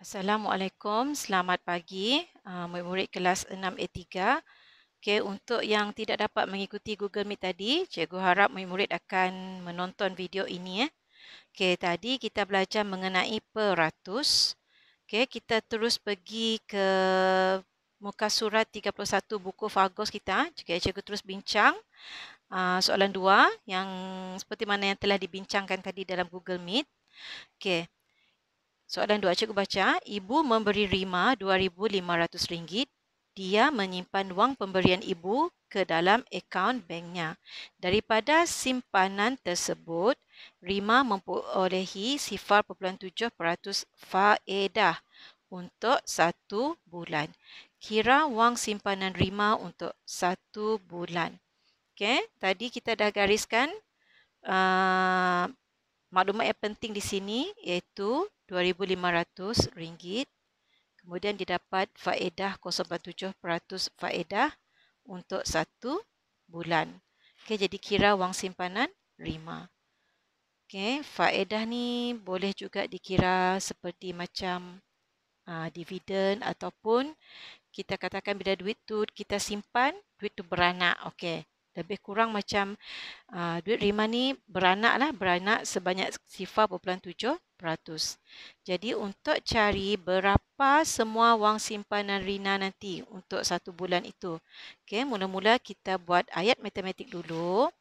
Assalamualaikum, selamat pagi murid-murid kelas 6A3. Okey, untuk yang tidak dapat mengikuti Google Meet tadi, cikgu harap murid-murid akan menonton video ini. Okey, tadi kita belajar mengenai peratus. Okey, kita terus pergi ke muka surat 31 buku Fagos kita. Cikgu terus bincang soalan 2 yang seperti mana yang telah dibincangkan tadi dalam Google Meet. Okey. Soalan 2, cikgu baca, ibu memberi Rima RM2,500. Dia menyimpan wang pemberian ibu ke dalam akaun banknya. Daripada simpanan tersebut, Rima memperolehi 0.7% faedah untuk 1 bulan. Kira wang simpanan Rima untuk 1 bulan. Okey, tadi kita dah gariskan maklumat yang penting di sini iaitu RM2,500. Kemudian didapat faedah 0.7% faedah untuk 1 bulan. Okey, jadi kira wang simpanan Rima. Okey, faedah ni boleh juga dikira seperti macam dividen ataupun kita katakan bila duit tu kita simpan, duit tu beranak. Okey, lebih kurang macam duit Rima ni beranak sebanyak 0.7%. Jadi untuk cari berapa semua wang simpanan Rina nanti untuk 1 bulan itu. Okey, mula-mula kita buat ayat matematik dulu.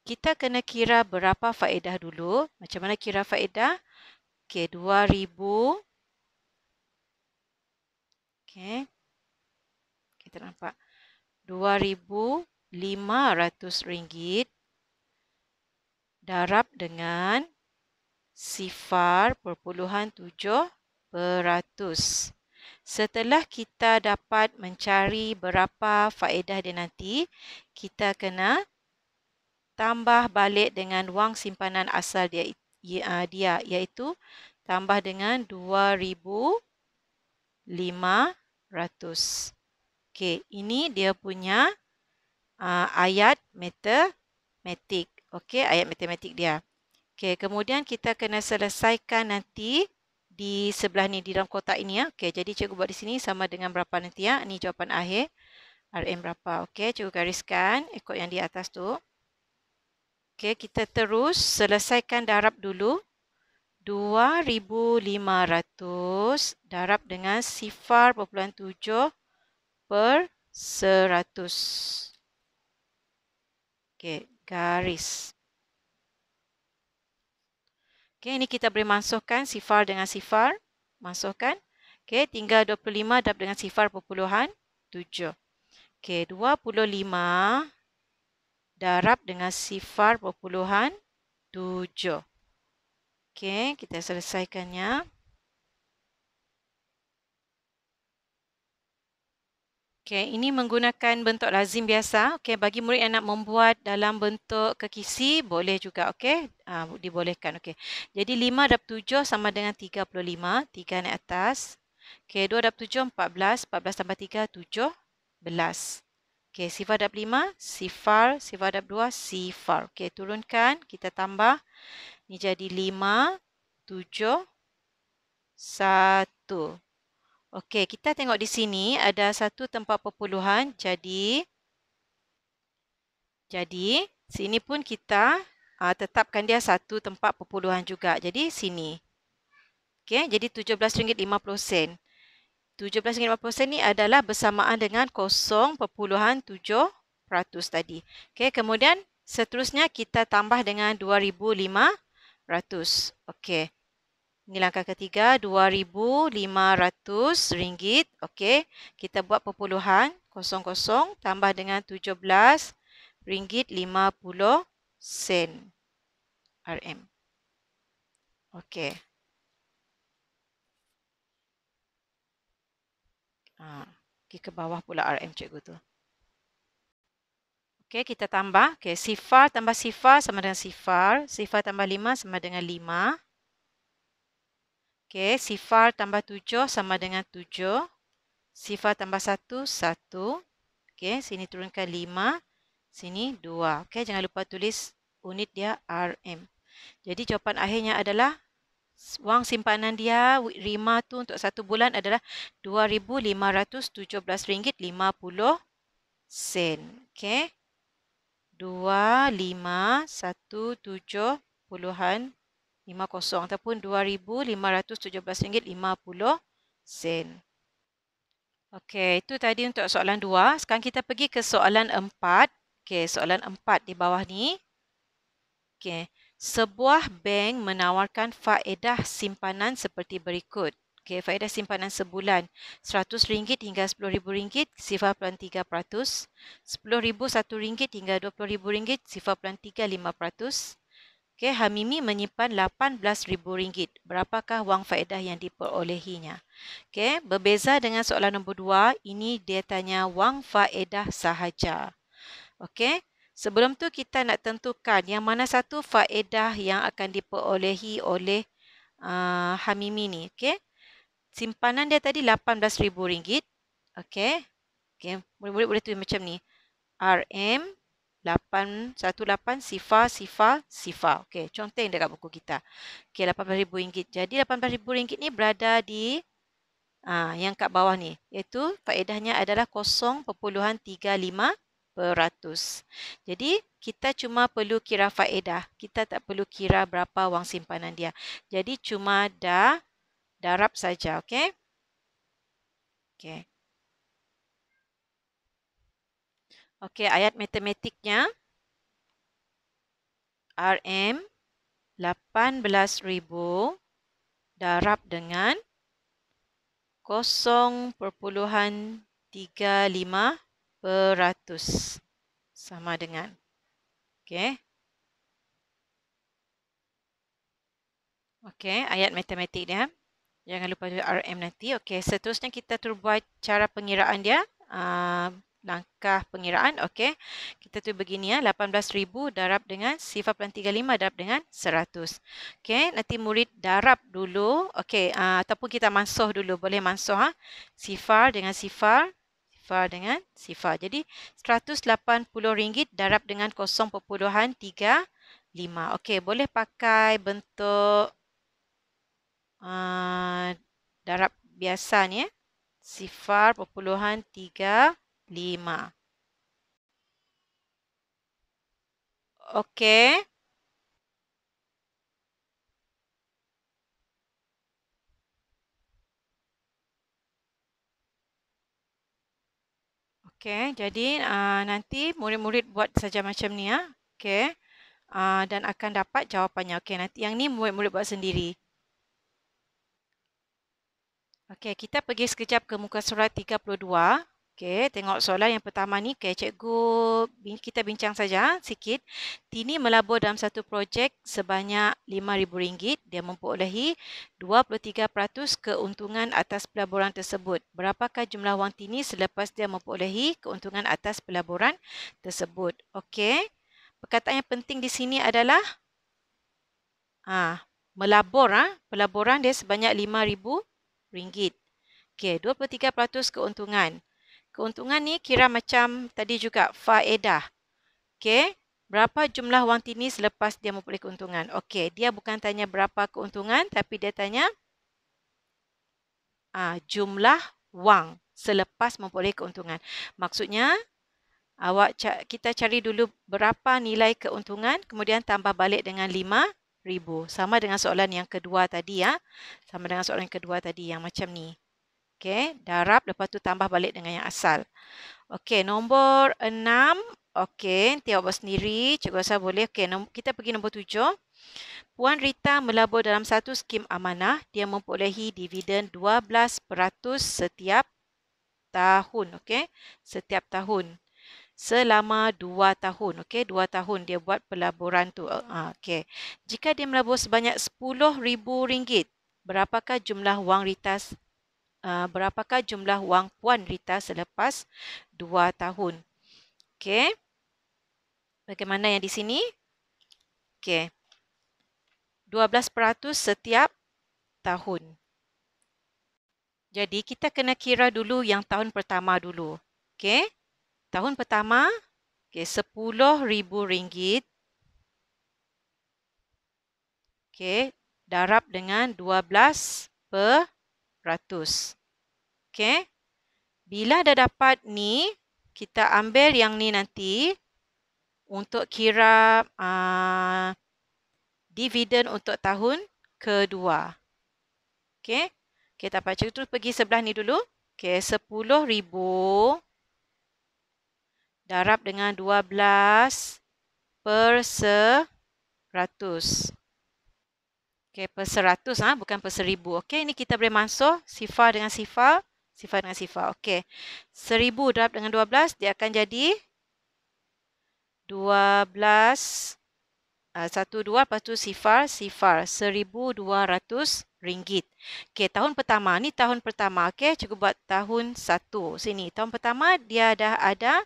Kita kena kira berapa faedah dulu. Macam mana kira faedah? Okey, 2,000. Okey. Kita nampak RM2,500 darab dengan 0.7%. Setelah kita dapat mencari berapa faedah dia nanti, kita kena tambah balik dengan wang simpanan asal dia iaitu tambah dengan 2,500. Okey, ini dia punya ayat matematik. Okey, ayat matematik dia. Okey, kemudian kita kena selesaikan nanti di sebelah ni, di dalam kotak ini ya. Okey, jadi cikgu buat di sini sama dengan berapa nanti ya. Ini jawapan akhir. RM berapa? Okey, cikgu gariskan ikut yang di atas tu. Okey, kita terus selesaikan darab dulu. 2,500 darab dengan 0.7%. Okey, garis. Okey, ini kita boleh masukkan sifar dengan sifar. Masukkan. Okey, tinggal 25 darab dengan 0.7. Okey, 25 darab dengan 0.7. Okey, kita selesaikannya. Okey, ini menggunakan bentuk lazim biasa. Okey, bagi murid yang nak membuat dalam bentuk kekisi, boleh juga. Okey, dibolehkan. Okey, jadi 5 darab 7 sama dengan 35. 3 naik atas. Okey, 2 darab 7, 14. 14 tambah 3, 17. Okey, sifar darab 5, sifar. Sifar darab 2, sifar. Okey, turunkan. Kita tambah. Ini jadi 5, 7, 1. Okey, kita tengok di sini ada satu tempat perpuluhan. Jadi sini pun kita tetapkan dia satu tempat perpuluhan juga. Jadi sini. Okey, jadi RM17.50. RM17.50 ni adalah bersamaan dengan 0.7% tadi. Okey, kemudian seterusnya kita tambah dengan 2,500. Okey. Ini langkah ketiga, RM2,500. Okey, kita buat perpuluhan 00 tambah dengan RM17.50 RM. Okey. Pergi ke bawah pula RM cikgu tu. Okey, kita tambah. Okey, sifar tambah sifar sama dengan sifar. Sifar tambah 5 sama dengan 5. Okey, sifar tambah 7 sama dengan 7. Sifar tambah 1, 1. Okey, sini turunkan 5. Sini 2. Okey, jangan lupa tulis unit dia RM. Jadi jawapan akhirnya adalah Wang simpanan dia, Rima tu untuk 1 bulan adalah RM2,517.50. Okey. 2517.50 ataupun RM2,517.50. Okey, itu tadi untuk soalan 2. Sekarang kita pergi ke soalan 4. Okey, soalan 4 di bawah ni. Okey, sebuah bank menawarkan faedah simpanan seperti berikut. Okey, faedah simpanan sebulan RM100 hingga RM10,000 0.3%, RM10,000 RM1 hingga RM20,000 0.35%. Okey, Hamimi menyimpan RM18,000. Berapakah wang faedah yang diperolehinya? Okey, berbeza dengan soalan nombor 2, ini dia tanya wang faedah sahaja. Okey. Sebelum tu kita nak tentukan yang mana satu faedah yang akan diperolehi oleh Hamimi ni. Okey. Simpanan dia tadi RM18,000. Okey. Okey, murid-murid boleh tulis macam ni. RM 818 sifar sifar sifar. Okey, contoh yang dekat buku kita. Okey, RM18,000. Jadi RM18,000 ni berada di yang kat bawah ni, iaitu faedahnya adalah 0.35%. Jadi, kita cuma perlu kira faedah. Kita tak perlu kira berapa wang simpanan dia. Jadi, cuma darab saja. Okey? Okey. Okey, ayat matematiknya. RM 18,000 darab dengan 0.35% sama dengan. Okey. Okey, ayat matematik dia. Jangan lupa RM nanti. Okey, seterusnya kita buat cara pengiraan dia. Langkah pengiraan. Okey, kita tu begini ya. 18,000 darab dengan 0.35 darab dengan 100. Okey, nanti murid darab dulu. Okey, ataupun kita mansuh dulu. Boleh mansuh. Sifar dengan sifar. Sifar dengan sifar. Jadi, RM180 darab dengan 0.35. Okey, boleh pakai bentuk darab biasa ni. 0.35. Okey. Okey, jadi nanti murid-murid buat saja macam ni ya. Okey. Dan akan dapat jawapannya. Okey, nanti yang ni murid-murid buat sendiri. Okey, kita pergi sekejap ke muka surat 32. Okey, tengok soalan yang pertama ni. Okey, cikgu kita bincang saja sikit. Tini melabur dalam satu projek sebanyak RM5,000. Dia memperolehi 23% keuntungan atas pelaburan tersebut. Berapakah jumlah wang Tini selepas dia memperolehi keuntungan atas pelaburan tersebut? Okey, perkataan yang penting di sini adalah melabur. Pelaburan dia sebanyak RM5,000. Okey, 23% keuntungan. Keuntungan ni kira macam tadi juga faedah. Okey, berapa jumlah wang Tini selepas dia memperoleh keuntungan? Okey, dia bukan tanya berapa keuntungan tapi dia tanya jumlah wang selepas memperoleh keuntungan. Maksudnya kita cari dulu berapa nilai keuntungan kemudian tambah balik dengan RM5,000. Sama dengan soalan yang kedua tadi ya. Sama dengan soalan yang kedua tadi yang macam ni. Okey, darab lepas tu tambah balik dengan yang asal. Okey, nombor 6. Okey, tengok buat sendiri. Cikgu rasa boleh. Okey, kita pergi nombor 7. Puan Rita melabur dalam satu skim amanah. Dia memperolehi dividen 12% setiap tahun. Okey, setiap tahun. Selama 2 tahun. Okey, 2 tahun dia buat pelaburan tu. Okey, jika dia melabur sebanyak RM10,000, berapakah jumlah wang Rita berapakah jumlah wang Puan Rita selepas 2 tahun. Okey. Bagaimana yang di sini? Okey. 12% setiap tahun. Jadi, kita kena kira dulu yang tahun pertama dulu. Okey. Tahun pertama, RM10,000. Okey. darab dengan 12%. Okey. Bila dah dapat ni, kita ambil yang ni nanti untuk kira dividen untuk tahun kedua. Okey. Okey, tak apa. Cikgu terus pergi sebelah ni dulu. Okey, 10,000 darab dengan 12%. Okey, per 100, bukan per 1,000. Okey, ini kita boleh masuk sifar dengan sifar. Sifar dengan sifar. Okey, 1,000 darab dengan 12, dia akan jadi 12, 12, lepas tu sifar, 1,200 ringgit. Okey, tahun pertama. Ni tahun pertama. Okey, cikgu buat tahun 1. Sini. Tahun pertama, dia dah ada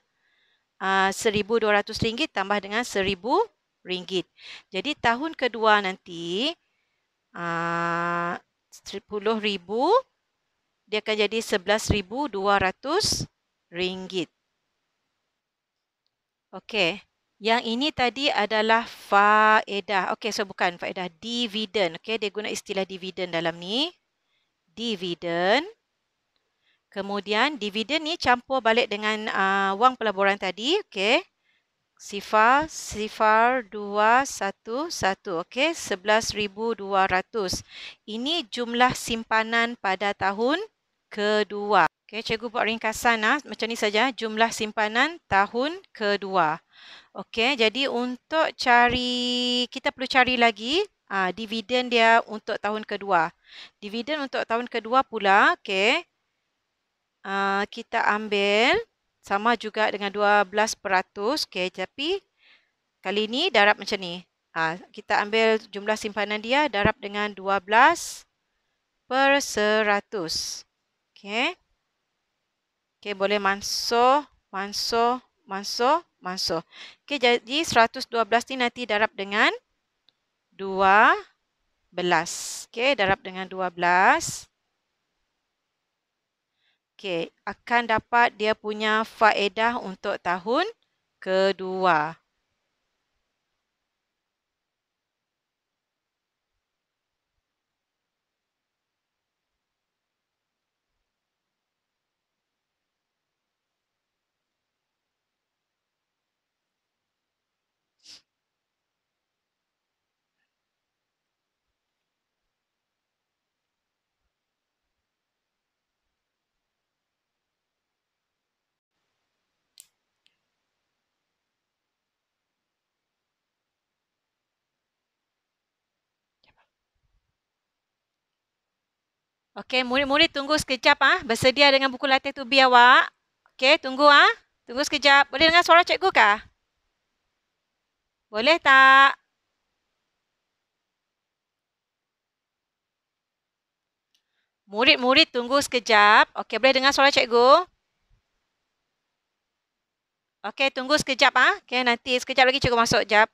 1,200 ringgit tambah dengan 1,000 ringgit. Jadi, tahun kedua nanti, 10,000, dia akan jadi 11,200 ringgit. Okey. Yang ini tadi adalah faedah. Okey, so bukan faedah, dividen. Okey, dia guna istilah dividen dalam ni. Dividen. Kemudian dividen ni campur balik dengan wang pelaburan tadi. Okey. Sifar 211. Okey, 11,200. Ini jumlah simpanan pada tahun kedua. Okey, cikgu buat ringkasan macam ni saja, jumlah simpanan tahun kedua. Okey, jadi untuk cari, kita perlu cari lagi dividen dia untuk tahun kedua. Dividen untuk tahun kedua pula, okey, kita ambil sama juga dengan 12%. Okey, tapi kali ni darab macam ni. Kita ambil jumlah simpanan dia darab dengan 12%. Okey. Okey, boleh mansuh. Okey, jadi 112 ni nanti darab dengan 12. Okey, darab dengan 12. Okey, akan dapat dia punya faedah untuk tahun kedua. Okey, murid-murid tunggu sekejap bersedia dengan buku latih tubi awak. Okey, tunggu Tunggu sekejap. Boleh dengar suara cikgu kah? Boleh tak? Murid-murid tunggu sekejap. Okey, boleh dengar suara cikgu? Okey, tunggu sekejap Okey, nanti sekejap lagi cikgu masuk jap.